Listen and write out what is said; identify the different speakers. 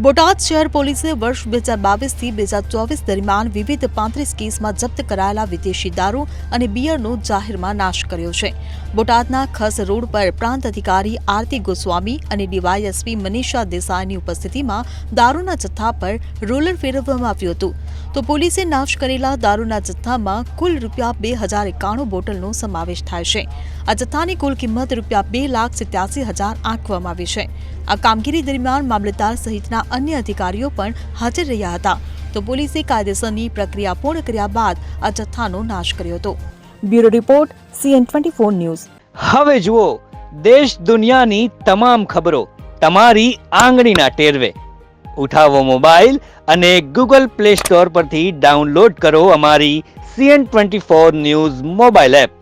Speaker 1: બોટાદ શહેર પોલીસે વર્ષ 2022 થી 2024 દરમિયાન વિવિધ 35 કેસમાં જપ્ત કરાયેલા વિદેશી દારૂ અને બિયરનો જાહેરમાં નાશ કર્યો છે. બોટાદના ખસ રોડ પર પ્રાંત અધિકારી આરતી ગોસ્વામી અને ડીવાયએસપી મનીષા દેસાઈની ઉપસ્થિતિમાં દારૂના જથ્થા પર રોલર ફેરવવામાં આવ્યું હતું. તો પોલીસે નાશ કરેલા દારૂના જથ્થામાં કુલ ₹2091 બોટલનો સમાવેશ થાય છે. આ જથ્થાની કુલ કિંમત ₹2,87,000 આંકવામાં આવી છે. આ કામગીરી દરમિયાન મામલતદાર સહિતના અન્ય અધિકારીઓ પણ હાજર રહ્યા હતા. તો પોલીસે કાયદેસરની પ્રક્રિયા પૂર્ણ કર્યા બાદ આ જથ્થાનો નાશ કર્યો હતો. Bureau report CN24 news.
Speaker 2: હવે જુઓ દેશ દુનિયાની તમામ ખબરો તમારી આંગળીના ટેરવે. ઉઠાવો મોબાઈલ અને Google Play Store પરથી ડાઉનલોડ કરો અમારી CN24 ન્યૂઝ મોબાઈલ એપ.